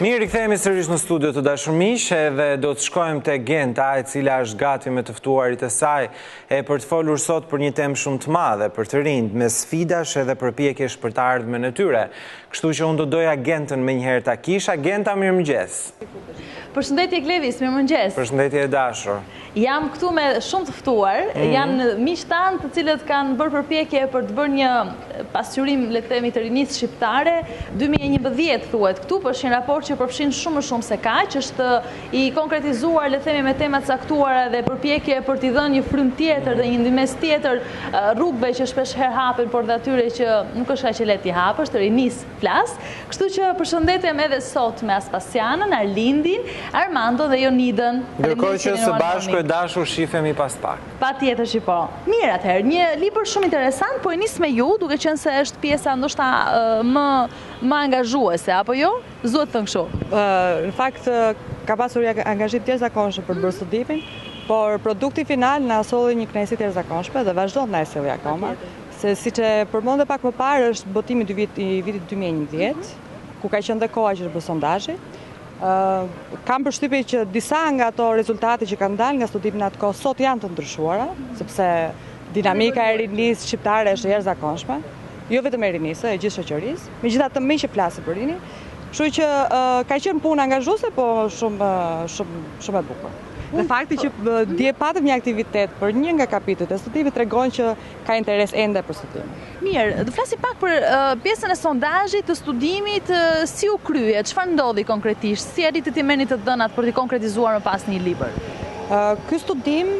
Mirë, rikthehemi sërish në studio të dashur miq, edhe do të shkojmë te Genta, e cila është gati me të ftuarit e saj për të folur sot për një temë shumë të madhe për të rinjt, me sfidash edhe përpjekjesh për të ardhmen e tyre. Kështu që unë do doja Gentën me njëherë ta kisha. Genta, mirëmëngjes. Përshëndetje Gledis, mirëmëngjes. Përshëndetje e dashur. Jam këtu me shumë të ftuar, janë miq tanë të cilët kanë bërë përpjekje për të bërë një pasqyrim, le të themi, të rinisë shqiptare 2011 thuhet këtu, por është një raport që përfshin shumë se kaq, është i konkretizuar, le të themi, me tema të caktuara dhe përpjekje për t'i dhënë një frym tjetër dhe një ndihmës tjetër rrugëve që shpesh herë hapen, por dhe atyre që nuk është kaq lehtë i hapësh, të rinisë flas. Kështu që përshëndetem edhe sot me Aspasianën, Arlindin, Armando dhe Jonidën. Ndërkohë që së bashku e dashur shifemi pas pak. Patjetër që po. Mirë atëherë, një libër shumë interesant, po e nis me ju, duke qenë se është pjesa ndoshta më angazhuese, apo jo? Zuhet thënë kështu. Në fakt ka pasur angazhim të jashtëzakonshëm për të bërë studimin, por produkti final na solli një kënaqësi të jashtëzakonshme dhe vazhdon të na sjellë akoma. Se siç e përmendë pak më parë, është botimi i vitit 2011, ku ka qenë dhe koha që të bëjë sondazhi. Kam përshtypjen që disa nga ato rezultate që kanë dalë nga studimi në atë kohë sot janë të ndryshuara, sepse dinamika e rinisë shqiptare është e jashtëzakonshme, jo vetëm e rinisë, e gjithë shoqërisë. Megjithatë, më që flasë për rini, kështu që ka qenë punë angazhuese, po shumë e bukur. Dhe fakti që dje patëm një aktivitet për një nga kapitujt e studimit tregon që ka interes ende për studimin. Mirë, do flasim pak për pjesën e sondazhit të studimit, si u krye, çfarë ndodhi konkretisht, si arritët i merrni të dhënat për të konkretizuar më pas një libër? Ky studim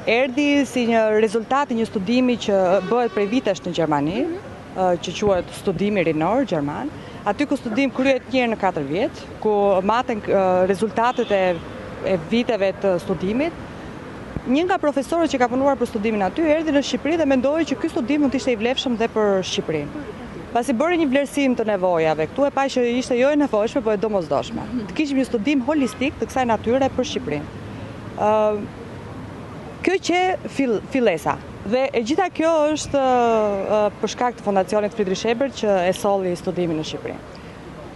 erdhi si një rezultat i një studimi që bëhet prej vitesh në Gjermani, që quhet studimi rinor gjerman. Aty ku studim kryhet një herë në 4 vjet, ku maten rezultatet e viteve të studimit. Një nga profesorët që ka punuar për studimin aty erdhi në Shqipëri dhe mendoi që ky studim mund të ishte i vlefshëm dhe për Shqipërinë. Pasi bëri një vlerësim të nevojave, këtu e pa që ishte jo e nevojshme, por e domosdoshme. Të kishim një studim holistik të kësaj natyre për Shqipërinë. Kjo që fillesa. Dhe e gjitha kjo është për shkak të Fondacionit Friedrich Ebert që e solli studimin në Shqipëri.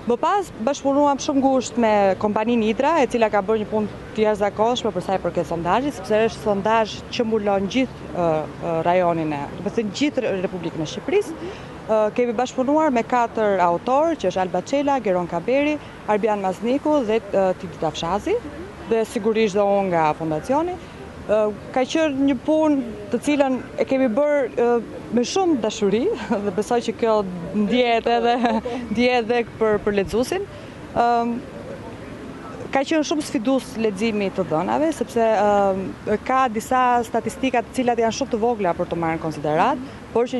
Më pas bashkëpunuam shumë ngushtë me kompaninë Hidra, e cila ka bërë një punë të jashtëzakonshme për sa i përket sondazhit, sepse është sondazh që mbulon gjithë rajonin do të thënë gjithë Republikën e Shqipërisë. Kemi bashkëpunuar me 4 autorë, që është Alba Çela, Geron Kaberi, Arbian Mazniku dhe Titi Tafshazi, dhe sigurisht dhe unë nga Fondacioni. Ka qenë një punë të cilën e kemi bërë me shumë dashuri dhe besoj që kjo ndjehet edhe për lexuesin. Ka qenë shumë sfidues leximi të dhënave, sepse ka disa statistika të cilat janë shumë të vogla për të marrë në konsiderat, por që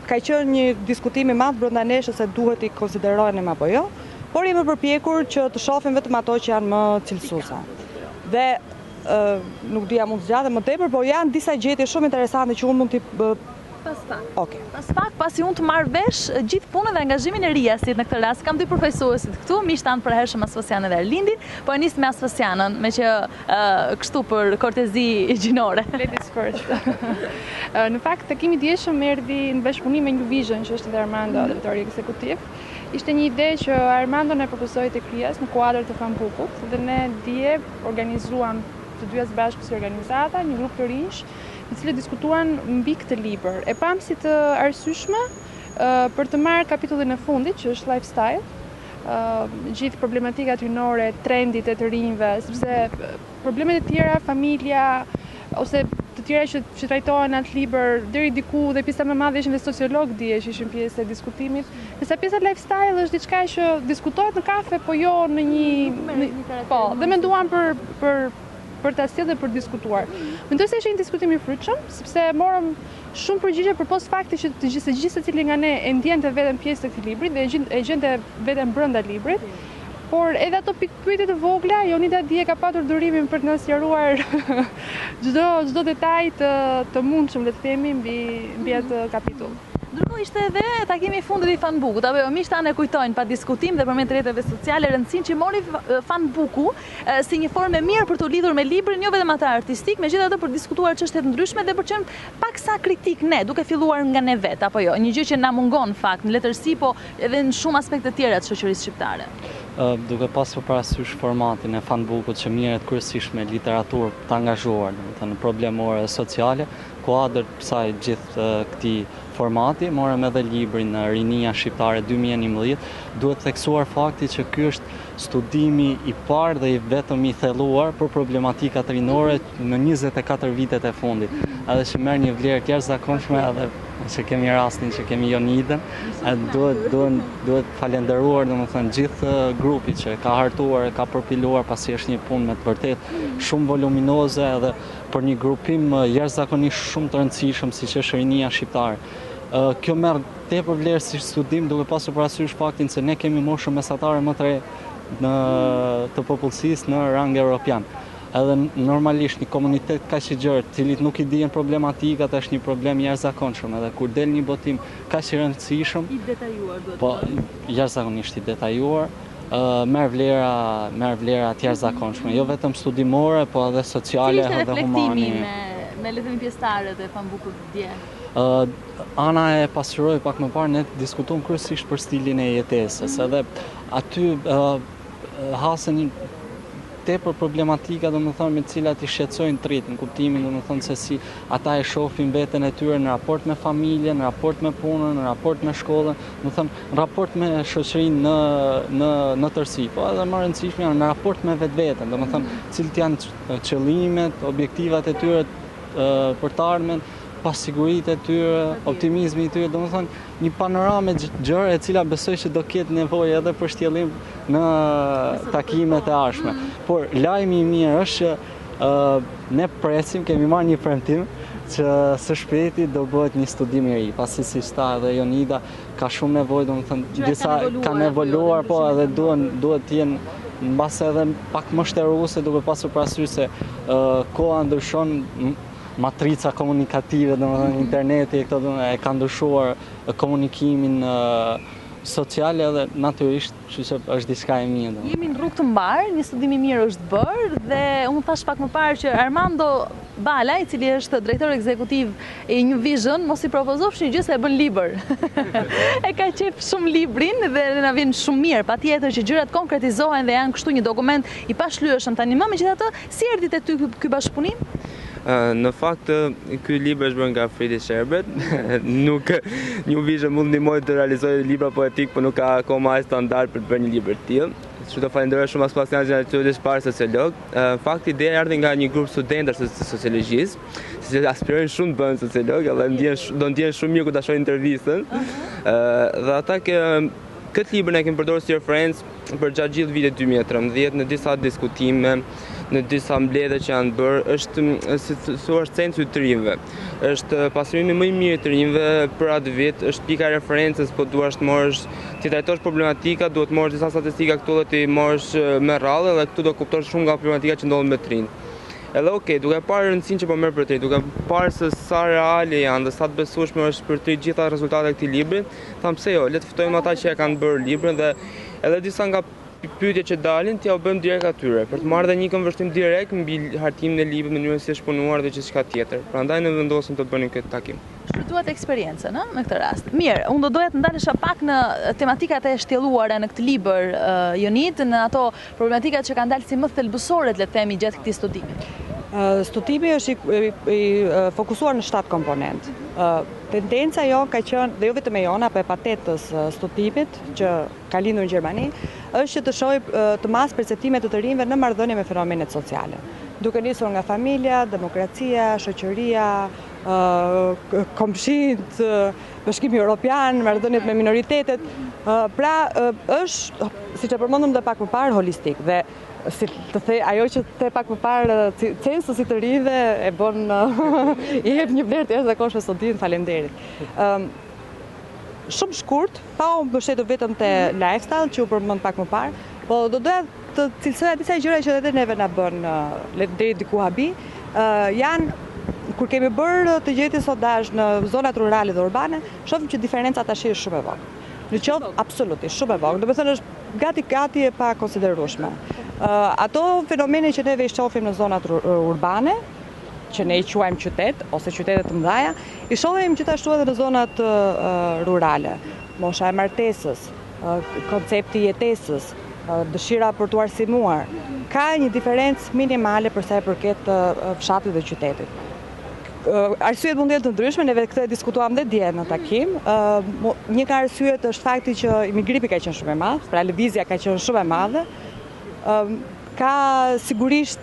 ka qenë një diskutim i madh brenda nesh se duhet i konsiderohen apo jo, por jemi përpjekur që të shohim vetëm ato që janë më cilësuese. Dhe nuk dija mund të zgjatem më tepër, por janë disa gjetje shumë interesante që unë mund t'i Pas pak. Okej. Pas pak, pasi unë të marr vesh gjithë punën dhe angazhimin e riasit në këtë rast. Kam 2 profesuesit këtu, miq tanë përhershëm Aspasianën dhe Arlindin, po e nis me Aspasianën, me që kështu për kortezi gjinore. Ladies first. Në fakt, takimi i dieshëm erdhi në bashkëpunim me New Vision, që është edhe Armando, drejtori ekzekutiv. Ishte një ide që Armando ne propozoi të kryes në kuadër të Fanbukut dhe ne dje organizuam të dyja së bashku si organizata, një grup të rinj, të cilët diskutuan mbi këtë libër. E pam si të arsyeshme për të marrë kapitullin e fundit, që është lifestyle, gjithë problematikat hynore, trendit e të rinjve, sepse problemet e tjera, familja, ose të tjera që trajtohen në atë libër, deri diku dhe pjesa më e madhe ishin dhe sociolog dje që ishin pjesë e diskutimit. Nësa pjesa lifestyle është diçka që diskutohet në kafe, po jo në një po, dhe menduam për ta sjellë dhe për diskutuar. Mendoj se ishte një diskutim i frytshëm, sepse morëm shumë përgjigje përpos faktit që të gjithë secili nga ne e ndjente veten pjesë të këtij libri dhe e gjente veten brenda librit. Por edhe ato pikpyetje të vogla, Jonida dje ka patur durimin për të na sqaruar çdo detaj të mundshëm, le të themi, mbi atë kapitull. Ndërkohë ishte edhe takimi i fundit i Fanbukut, apo jo, miqtanë e kujtojnë pa diskutim dhe përmes rrjeteve sociale rëndësinë që mori Fanbuku si një formë e mirë për të lidhur me librin, jo vetëm atë artistik, megjithatë për diskutuar çështje të ndryshme dhe për të qenë paksa kritik ne, duke filluar nga ne vet, apo jo, një gjë që na mungon në fakt në letërsi, po edhe në shumë aspekte tjera të shoqërisë shqiptare. Duke pasur parasysh formatin e Fanbukut që mirët kryesisht me literaturë të angazhuar, domethënë problemore sociale, kuadër kësaj gjithë këtij formati, morëm edhe librin Rinia Shqiptare 2011, duhet theksuar fakti që ky është studimi i parë dhe i vetëm i thelluar për problematikat rinore në 24 vitet e fundit, edhe që merr një vlerë të jashtëzakonshme edhe që kemi rastin që kemi Jonidën, duhet falenderuar domethënë gjithë grupi që ka hartuar, ka përpiluar, pasi është një punë me të vërtet shumë voluminoze edhe për një grupim jashtëzakonisht shumë të rëndësishëm siç është Rinia Shqiptare. Kjo merr tepër vlerë si studim duke pasur parasysh faktin se ne kemi moshën mesatare më të re të popullsisë në rang evropian. Edhe normalisht një komunitet kaq i gjerë, cilit nuk i dihen problematika, është një problem jashtëzakonshëm, edhe kur del një botim kaq i rëndësishëm, I detajuar duhet. Po jashtëzakonisht i detajuar, merr vlera të jashtëzakonshme, jo vetëm studimore, po edhe sociale dhe humane. Me le të themi pjesëtarët e Fanbukut dje. Ana e pasqyroi pak më parë, ne diskutuam kryesisht për stilin e jetesës, edhe aty hasen tepër problematika domethënë me të cilat i shqetësojnë trit në kuptimin domethënë se si ata e shohin veten e tyre në raport me familjen, në raport me punën, në raport me shkollën, domethënë në raport me shoqërinë në tërësi, po edhe më rëndësishme janë në raport me vetveten, domethënë cilët janë qëllimet, objektivat e tyre për të ardhmen, pasiguritë e tyre, optimizmi i tyre, domethënë një panoramë gjëre e cila besoj që do ketë nevojë edhe për shtjellim në takimet e ardhshme. Por lajmi i mirë është që ne presim, kemi marrë një premtim që së shpejti do bëhet një studim i ri, pasi si tha edhe Jonida, ka shumë nevojë, domethënë disa kanë evoluar, po edhe duhet të jenë mbase edhe pak më shtërruese, duke pasur parasysh se koha ndryshon, matrica komunikative, domethënë interneti e ka ndryshuar komunikimin social edhe natyrisht që është diçka e mirë. Jemi në rrugë të mbar, një studim i mirë është bërë dhe unë thash pak më parë që Armando Bala, i cili është drejtor ekzekutiv i New Vision, mos i propozofsh një gjë se e bën libër. E ka qef shumë librin dhe na vjen shumë mirë, patjetër që gjërat konkretizohen dhe janë kështu një dokument i pashlyeshëm tani më, megjithatë, si erdhi te ty ky bashkëpunim? Në fakt, ky libër është bërë nga Fridi Sherbet. Nuk New Vision mund ndihmoj të realizojë libra poetik, por nuk ka akoma ai standard për të bërë një libër të tillë. Kështu të falenderoj shumë Aspasian Gjanatulis, parë sociolog. Fakti ideja erdhi nga një grup studentësh të sociologjisë, që aspirojnë shumë të bëhen sociolog, edhe do ndjen shumë mirë kur ta shohin intervistën. Dhe ata këtë libër ne kemi përdorur si referencë për gjatë gjithë vitit 2013 në disa diskutime, në disa mbledhje që janë bërë, është censi të rinjve. Është pasrimi më i mirë të rinjve për atë vit, është pika e referencës, po duhesh të morësh, ti trajtosh problematika, duhet të morësh disa statistika këtu dhe ti morësh me radhë dhe këtu do kuptosh shumë nga problematika që ndodhen me të rinj. Edhe duke parë rëndësinë që po merr për të, duke parë se sa reale janë dhe sa të besueshme është për të gjitha rezultatet e këtij libri, tham pse jo, le të ftojmë ata që e kanë bërë librin dhe edhe disa nga pyetjet që dalin t'ja u bëjmë direkt atyre, për të marrë dhe një këmbështrim direkt mbi hartimin e librit, mënyrën si është punuar dhe gjithçka tjetër. Prandaj ne vendosim të bënim këtë takim. Shfrytuat eksperiencën, në këtë rast. Mirë, unë do doja të ndalesha pak në tematikat e shtjelluara në këtë libër, Jonid, në ato problematikat që kanë dalë si më thelbësore, le të themi, gjatë këtij studimi. Studimi është i fokusuar në 7 komponent. Tendenca jo ka qenë, dhe jo vetëm e jona, po e patetës studimit që ka lindur në Gjermani, është që të shohë të mas perceptime të rinjve në marrëdhënie me fenomenet sociale. Duke nisur nga familja, demokracia, shoqëria, komshit, Bashkimi Evropian, marrëdhëniet me minoritetet, pra është, siç e përmendëm edhe pak më parë, holistik dhe si të thej, ajo që the pak më parë censusi të rinjve e bën i jep një vlerë të jashtëzakonshme studimit, faleminderit. Shumë shkurt, pa u mbështetur vetëm te lifestyle që u përmend pak më parë, po do doja të cilësoja disa gjëra që edhe neve na bën deri diku habi, janë kur kemi bërë të gjithë sondazh në zonat rurale dhe urbane, shohim që diferenca tash është shumë e vogël. Në qoftë absolutisht shumë e vogël, do të thënë është gati e pa konsiderueshme. Ato fenomene që neve i shohim në zonat urbane, që ne i quajmë qytet ose qytetet të mëdha, i shohim gjithashtu edhe në zonat rurale. Mosha e martesës, koncepti i jetesës, dëshira për t'u arsimuar, ka një diferencë minimale për sa i përket fshatit dhe qytetit. Arsyet mund të jenë të ndryshme, neve këtë diskutuam dhe dje në takim. Një nga arsyet është fakti që imigripi ka qenë shumë e madh, pra lëvizja ka qenë shumë e madhe. Ka sigurisht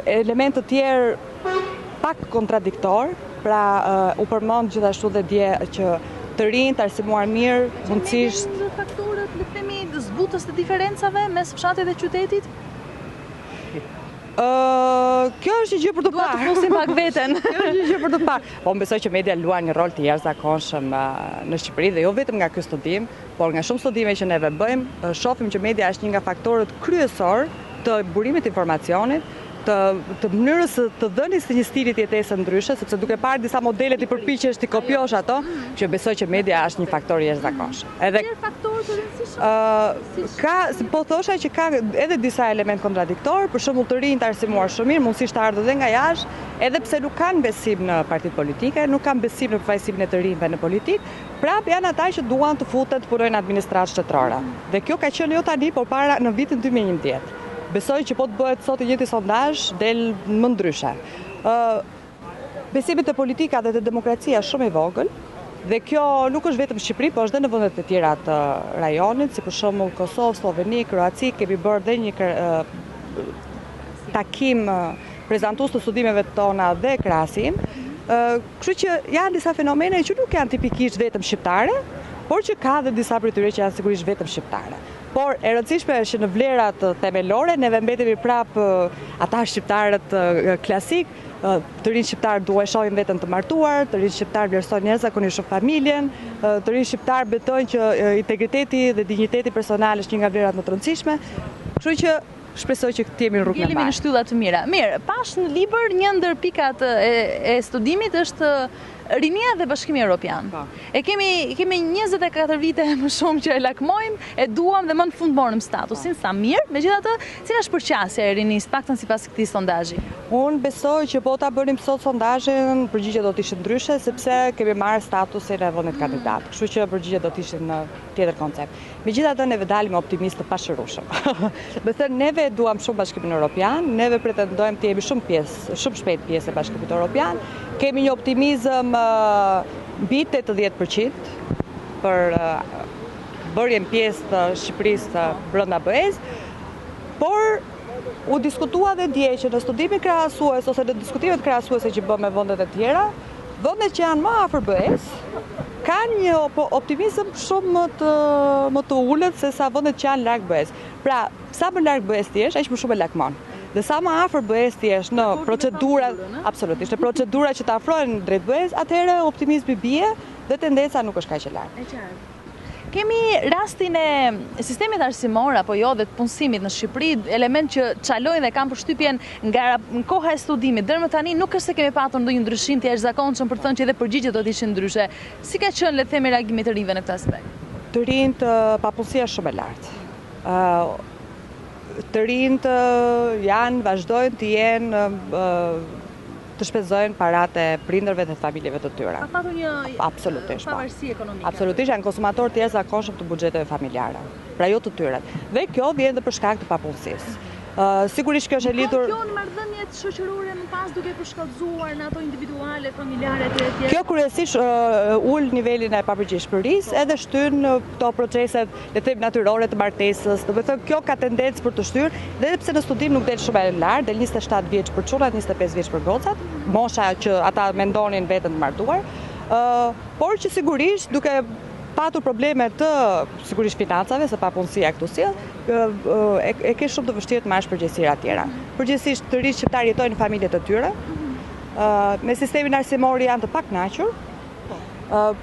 element të tjerë pak kontradiktor, pra u përmend gjithashtu dhe dje që të rinj, të arsimuar mirë, mundësisht në faktorët, le të themi, zbutës të diferencave mes fshatit dhe qytetit? Kjo është një gjë për të parë. Dua të fusim pak veten. Kjo është një gjë për të parë. Po besoj që media luan një rol të jashtëzakonshëm në Shqipëri dhe jo vetëm nga ky studim, por nga shumë studime që neve bëjmë, shohim që media është një nga faktorët kryesor të burimit të informacionit, të mënyrës të dhënies të një stili jetese ndryshe, sepse duke parë disa modele ti përpiqesh ti kopjosh ato, që besoj që media është një faktor i jashtëzakonshëm. Edhe faktor të rëndësishëm. Po thosha që ka edhe disa element kontradiktor, për shembull të rinj të arsimuar shumë mirë, mundësisht të ardhur dhe nga jashtë, edhe pse nuk kanë besim në partitë politike, nuk kanë besim në përfaqësimin e të rinjve në politikë, prap janë ata që duan të futen të punojnë administratë shtetërore. Dhe kjo ka qenë jo tani, por para në vitin 2011. Besoj që po të bëhet sot i njëjti sondazh del më ndryshe. Besimet e politika dhe të demokracia shumë i vogël, dhe kjo nuk është vetëm Shqipëri, por është dhe në vendet e tjera të rajonit, si për shembull Kosovë, Sloveni, Kroaci, kemi bërë dhe një takim prezantues të studimeve tona dhe krahasim. Kështu që janë disa fenomene që nuk janë tipikisht vetëm shqiptare, por që ka dhe disa prej tyre që janë sigurisht vetëm shqiptare. Por e rëndësishme është që në vlerat themelore neve mbetemi prap ata shqiptarët klasik, të rinj shqiptar duhet shohin veten të martuar, të rinj shqiptar vlerësojnë jashtëzakonisht shumë familjen, të rinj shqiptar betojnë që integriteti dhe dinjiteti personal është një nga vlerat më të rëndësishme. Kështu që shpresoj që të jemi në rrugën e Jemi në shtylla të mira. Mirë, pash në libër një ndër pikat e studimit është rinia dhe Bashkimi Evropian. E kemi 24 vite më shumë që e lakmojmë, e duam dhe më në fund morëm statusin sa mirë, megjithatë, cila është përqasja e rinisë, paktën sipas këtij sondazhi? Unë besoj që po ta bënim sot sondazhin, përgjigjet do të ishin ndryshe sepse kemi marrë statusin e vendit kandidat. Kështu që përgjigjet do të ishin në tjetër koncept. Megjithatë neve dalim optimistë të pashërueshëm. Me thënë neve duam shumë Bashkimin Evropian, neve pretendojmë të jemi shumë shpejt pjesë e Bashkimit Evropian. Kemi një optimizëm mbi 80% për bërjen pjesë të Shqipërisë brenda BE-s, por u diskutua dhe dje që në studimin krahasues ose në diskutimet krahasuese që bëm me vendet e tjera, vendet që janë më afër BE-s kanë një optimizëm shumë më të ulët se sa vendet që janë larg BE-s. Pra, sa më larg BE-s ti jesh, aq më shumë e lakmon. Dhe sa më afër BE-s ti jesh në procedura, absolutisht, në procedura që të afrojnë drejt BE-s, atëherë optimizmi bie dhe tendenca nuk është kaq e lartë. Kemi rastin e sistemit arsimor apo jo dhe të punësimit në Shqipëri, element që çalojnë dhe kanë përshtypjen nga koha e studimit. Deri më tani nuk është se kemi patur ndonjë ndryshim të jashtëzakonshëm për të thënë që edhe përgjigjet do të ishin ndryshe. Si ka qenë le të themi reagimi të rinjve në këtë aspekt? Të rinjt papunësia është shumë e lartë. Të rinjt janë, vazhdojnë të jenë të shpenzojnë paratë e prindërve dhe familjeve të tyre. Ka patur një pavarësi ekonomike. Absolutisht, janë konsumatorë të jashtëzakonshëm të buxheteve familjare. Pra jo të tyre. Dhe kjo vjen dhe për shkak të papunësisë. Sigurisht kjo është e lidhur. Kjo në marrëdhëniet shoqërore më pas duke përshkallëzuar në ato individuale, familjare etj. Kjo kryesisht ul nivelin e papërgjegjshmërisë edhe shtyn këto proceset, le të themi natyrore të martesës. Do të thotë kjo ka tendencë për të shtyr, dhe edhe pse në studim nuk del shumë e lartë, del 27 vjeç për çunat, 25 vjeç për gocat, mosha që ata mendonin veten të martuar, por që sigurisht duke patur probleme të sigurisht financave, se papunësia këtu sjell, e ke shumë të vështirë të marrësh përgjegjësira të tjera. Përgjithsisht të rinj shqiptar jetojnë në familjet e tyre, me sistemin arsimor janë të pakënaqur.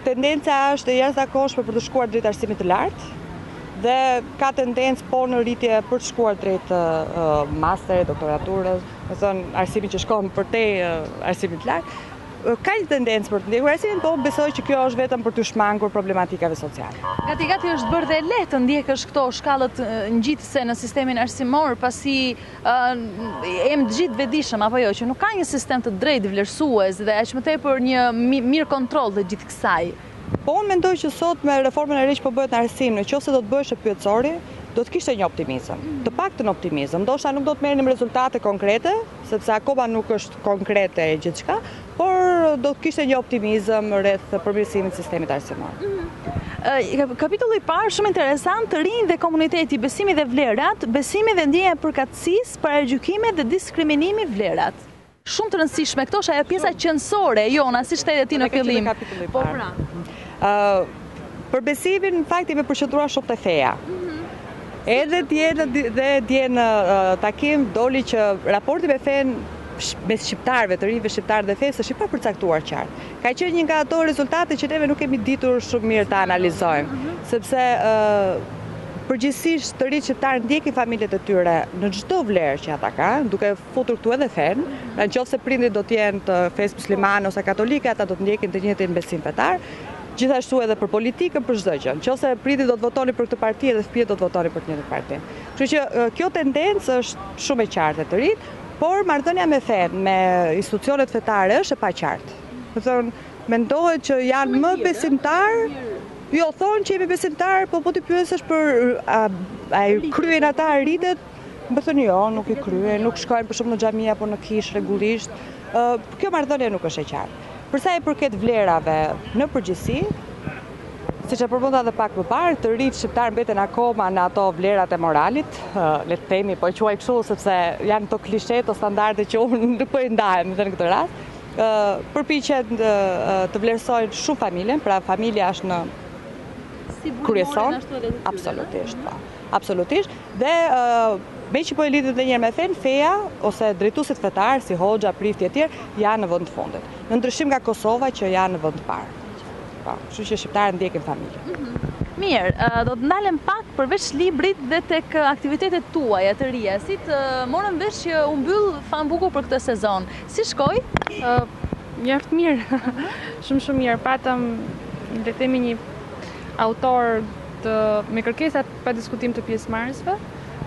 Tendenca është e jashtëzakonshme për të shkuar drejt arsimit të lartë dhe ka tendencë po në rritje për të shkuar drejt masterit, doktoraturës, me thënë arsimin që shkon për te arsimit të lartë. Ka një tendencë për të ndjekur arsimin, po besoj që kjo është vetëm për të shmangur problematikave sociale. Gati është bërë dhe lehtë të ndjekësh këto shkallët ngjitëse në sistemin arsimor, pasi jem të gjithë vetëdijshëm apo jo, që nuk ka një sistem të drejtë vlerësues dhe aq më tepër një mirë kontroll të gjithë kësaj. Po unë mendoj që sot me reformën e re që po bëhet në arsim, nëse do të bëhesh pyetësori, do të kishte një optimizëm, të paktën optimizëm. Ndoshta nuk do të merrnim rezultate konkrete, sepse akoma nuk është konkrete gjithçka, por do të kishte një optimizëm rreth përmirësimit të sistemit arsimor. Kapitulli i parë shumë interesant, të rinj dhe komuniteti, besimi dhe vlerat, besimi dhe ndjenja e përkatësisë, paragjykimit dhe diskriminimi vlerat. Shumë të rëndësishme, këto është ajo pjesa qendrore jona, siç thënë ti në fillim. Po pra. Për besimin, në fakt jemi përqendruar shumë te feja. Edhe dje në takim doli që raporti me fen mes shqiptarëve, të rinjve shqiptarë dhe fesë është i papërcaktuar qartë. Ka qenë një nga ato rezultate që neve nuk kemi ditur shumë mirë ta analizojmë, sepse përgjithsisht të rinjt shqiptarë ndjekin familjet e tyre në çdo vlerë që ata kanë, duke futur këtu edhe fen, nëse prindit do të jenë të fesë muslimane ose katolike, ata do të ndjekin të njëjtin besim fetar. Gjithashtu edhe për politikën, për çdo gjë. Nëse prindit do të votoni për këtë parti dhe fëmijët do të votoni për të njëjtën parti. Kështu që kjo tendencë është shumë e qartë të rinj, por marrëdhënia me fen, me institucionet fetare është e paqartë. Do thonë, mendohet që janë më besimtar, jo thonë që jemi besimtar, po ti pyesësh për a kryen ata rritet, më thënë jo, nuk i kryen, nuk shkojnë për shumë në xhami apo në kishë rregullisht. Kjo marrëdhënie nuk është e qartë. Përsa i përket vlerave në përgjithësi, siç e përmenda edhe pak më parë, të rinjt shqiptar mbeten akoma në ato vlerat e moralit, le të themi, po e quaj kështu sepse janë to klishet o standarde që unë nuk po i ndahem në këtë rast. Përpiqen të vlerësojnë shumë familjen, pra familja është në kryeson, absolutisht, po. Absolutisht, dhe me që po e lidhët dhe njerë me fen, feja ose drejtuesit fetar, si hoxha, prifti e tjerë, janë në vend të fundit. Në ndryshim nga Kosova që janë në vend të parë. Kështu që shqiptarët ndjekin familjen. Mirë, do të ndalem pak përveç librit dhe tek aktivitetet tuaja të reja. Si të morëm vesh që u mbyll Fambuku për këtë sezon. Si shkoi? Mjaft mirë. Shumë mirë. Patëm, le të themi, një autor me kërkesa pa diskutim të pjesëmarrësve.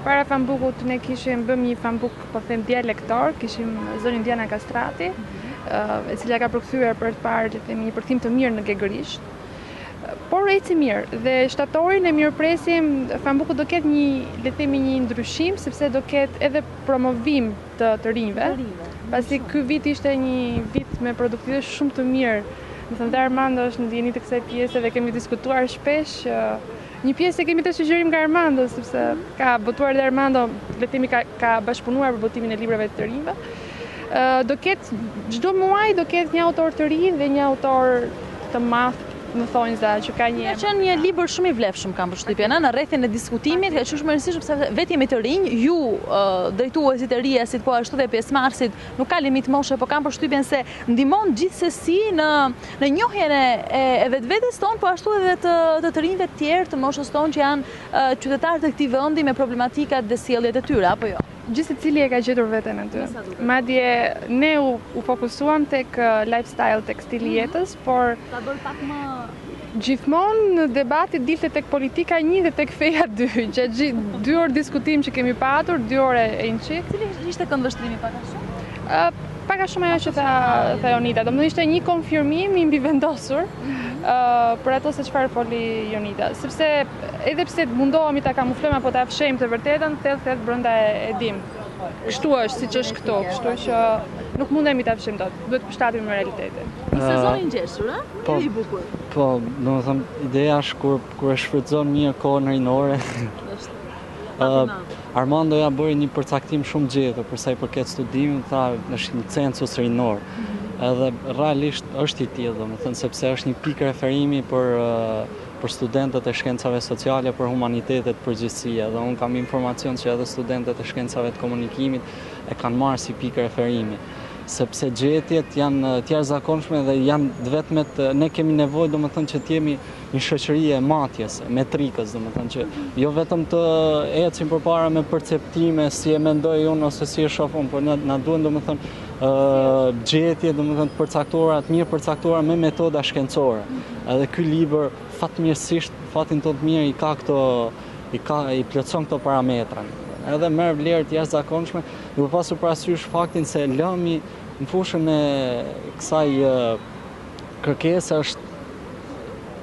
Para Fambukut ne bëm një Fambuk, po them, dialektor, kishim zonin Diana Kastrati, e cila ka përkthyer për të parë, le të themi, një përkthim të mirë në gegërisht. Por eci mirë dhe shtatorin e mirëpresim, Fambuku do ketë një, le të themi, një ndryshim, sepse do ketë edhe promovim të rinjve. Pasi ky vit ishte një vit me produktivitet shumë të mirë. Më thënë, dhe Armando është në dijenit të kësaj pjese dhe kemi diskutuar shpesh. Një pjesë e kemi të sugjerim nga Armando, sepse ka botuar dhe Armando, le të themi, ka bashkëpunuar për botimin e librave të rinjve. Do ketë, çdo muaj do ketë një autor të ri dhe një autor të madh, më thonjza, që ka një... Ka qenë një libër shumë i vlefshëm, kam përshtypjen, në rrethin e diskutimit, ka qenë shumë rëndësishëm sepse vetë jemi të rinj, ju drejtuesit e riasit, po ashtu dhe pjesëmarrësit, nuk ka limit moshe, po kam përshtypjen se ndihmon gjithsesi në njohjen e vetvetes tonë, po ashtu edhe të rinjve të tjerë të moshës tonë që janë qytetarë të këtij vendi me problematikat dhe sjelljet e tyre, apo jo? Gjithë cili e ka gjetur veten aty. Madje ne u fokusuam tek lifestyle, tek stili jetës, por ta bërë pak më gjithmonë në debatit dilte tek politika 1 dhe tek feja 2. Gjatë 2 orë diskutim që kemi patur, 2 orë e një. Cili ishte këndvështrimi pak a shumë? Pak a shumë ajo që tha Jonita. Domethënë ishte një konfirmim i mbivendosur për ato se çfarë foli Jonita. Sepse edhe pse mundohemi ta kamuflojmë apo ta fshejmë të vërtetën, thellë brenda e dim. Kështu është, siç është këto, kështu që nuk mundemi ta fshejmë dot. Duhet të përshtatem me realitetin. Një sezon i ngjeshur, ëh? I bukur. Po, domethënë ideja është kur e shfrytëzon mirë kohën rinore. Armando ja bëri një përcaktim shumë gjetër përsa i përket studimit, tha është një census rinor. Edhe realisht është i tillë, domethënë sepse është një pikë referimi për studentët e shkencave sociale, për humanitetet përgjithësi. Dhe unë kam informacion që edhe studentët e shkencave të komunikimit e kanë marrë si pikë referimi. sepse gjetjet janë tjerëzakonshme dhe janë vetmet, ne kemi nevojë domethënë që të jemi një shoqëri e matjes, metrikës, domethënë që jo vetëm të ecim përpara me perceptime si e mendoj unë ose si e shoh unë, por na duhen domethënë gjetje domethënë të përcaktuara, të mirë përcaktuara me metoda shkencore. Edhe ky libër fatmirësisht, fatin tonë të mirë i plotson këto parametra. Edhe merr vlerë të jashtëzakonshme, duke pasur parasysh faktin se lëmi në fushën e kësaj kërkese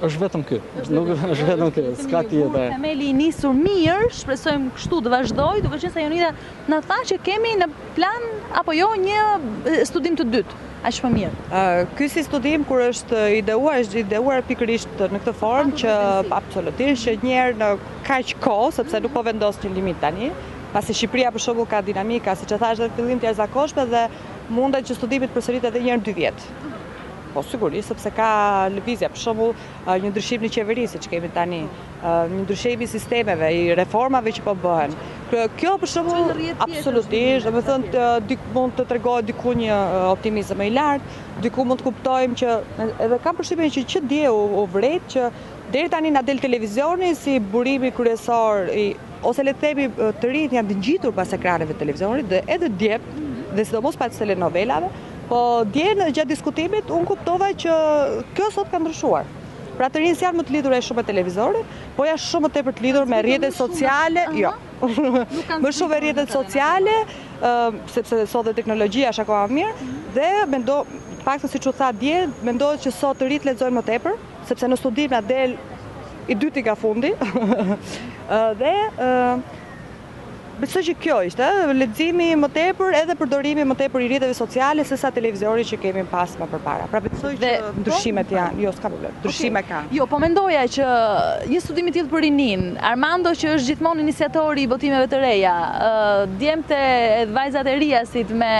është vetëm ky. Nuk është vetëm ky, s'ka tjetër. Themeli i nisur mirë, shpresojmë kështu të vazhdoj, duke qenë se Jonida na tha që kemi në plan apo jo një studim të dytë. Aq më mirë. Ky si studim kur është ideuar pikërisht në këtë formë që absolutisht që njerë në kaq kohë, sepse nuk po vendos një limit tani, pasi Shqipëria për shembull ka dinamika, siç e thash në fillim të jashtëzakonshme dhe mundet që studimi të përsëritet edhe një herë në 2 vjet. Po sigurisht, sepse ka lëvizje, për shembull një ndryshim në qeveri që kemi tani, një ndryshim i sistemeve, i reformave që po bëhen. Kjo për shembull absolutisht, domethënë mund të tregojë diku një optimizëm më i lartë, diku mund të kuptojmë që edhe kam përshtypjen që dje u vret që deri tani na del televizioni si burimi kryesor ose le të themi të rinjt janë të ngjitur pas ekraneve të televizionit dhe edhe dje dhe sidomos pas telenovelave. Po dje gjatë diskutimit unë kuptova që kjo sot ka ndryshuar. Pra të rinjt janë më të lidhur shumë me televizorin, po janë shumë më tepër të lidhur me rrjetet sociale, jo. Më shumë me rrjetet sociale, sepse sot dhe teknologjia është akoma mirë, dhe paktën siç u tha dje, mendohet që sot të rinjt lexojnë më tepër, sepse në studim na del i dyti nga fundi. Dhe besoj që kjo ishte, leximi më tepër edhe përdorimi më tepër i rrjeteve sociale sesa televizori që kemi pas më përpara. Pra besoj që ndryshimet janë, jo s'ka problem, ndryshime ka. Jo, po mendoja që një studim i tillë për rinin, Armando që është gjithmonë iniciatori i botimeve të reja, djemtë e vajzat e riasit me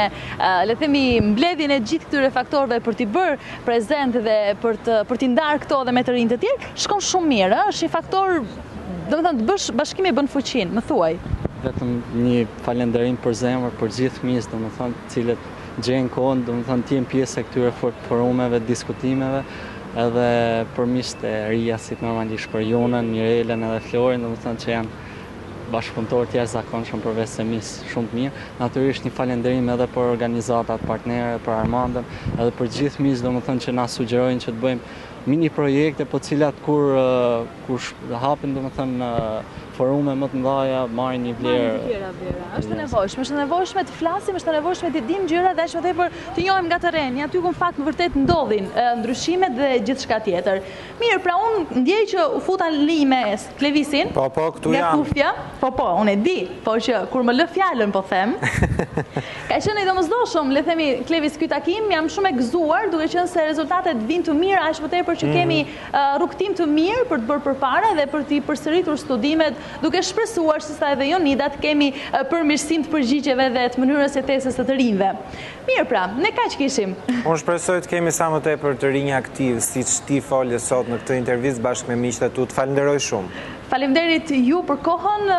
le të themi mbledhjen e gjithë këtyre faktorëve për t'i bërë prezent dhe për t'i ndarë këto dhe me të rinj të tjerë, shkon shumë mirë, është një faktor, domethënë të bësh bashkimi bën fuqinë, më thuaj. Vetëm një falënderim për zemër për gjithë fëmijët, domethënë, të cilët gjejnë kohën, domethënë, të jenë pjesë e këtyre forumeve, diskutimeve, edhe për miqtë e riasit normalisht, për Jonën, Mirelen edhe Florin, domethënë që janë bashkëpunëtorë të jashtëzakonshëm përveç se miq shumë të mirë. Natyrisht një falënderim edhe për organizatat partnere, për Armandën, edhe për gjithë miqtë, domethënë që na sugjerojnë që të bëjmë mini projekte, po cilat kur hapen domethënë forume më të mëdha marrin një vlerë. Është nevojshme të flasim, është nevojshme të dimë gjëra dhe është më tepër të njohim nga terreni. Aty ku në fakt vërtet ndodhin ndryshimet dhe gjithçka tjetër. Mirë, pra unë ndjej që u futa linj me Klevisin. Po, këtu jam. Po, unë e di, por që kur më lë fjalën po them. Ka qenë i domosdoshëm, le themi Klevis ky takim, jam shumë e gëzuar, duke qenë se rezultatet vijnë të mira, aq më tepër që kemi rrugtim të mirë për të bërë përpara dhe për të përsëritur studimet, duke shpresuar se sa edhe Jonida të kemi përmirësim të përgjigjeve dhe të mënyrës jetesës të rinjve. Mirë pra, ne kaq kishim. Unë shpresoj të kemi sa më tepër të rinj aktiv, siç ti folje sot në këtë intervistë bashkë me miqtë tu. Të falenderoj shumë. Faleminderit ju për kohën,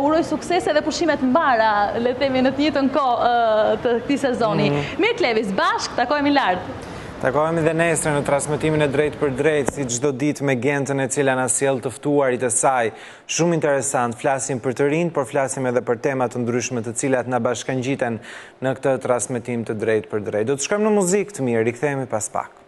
uroj suksese dhe pushimet mbara, le të themi në të njëjtën kohë të këtij sezoni. Mirë Klevis, bashkë takohemi lart. Takohemi dhe nesër në transmetimin e drejt për drejt, si çdo ditë me Gentën e cila na sjell të ftuarit e saj. Shumë interesant, flasim për të rinj, por flasim edhe për tema të ndryshme të cilat na bashkangjiten në këtë transmetim të drejt për drejt. Do të shkojmë në muzikë të mirë, rikthehemi pas pak.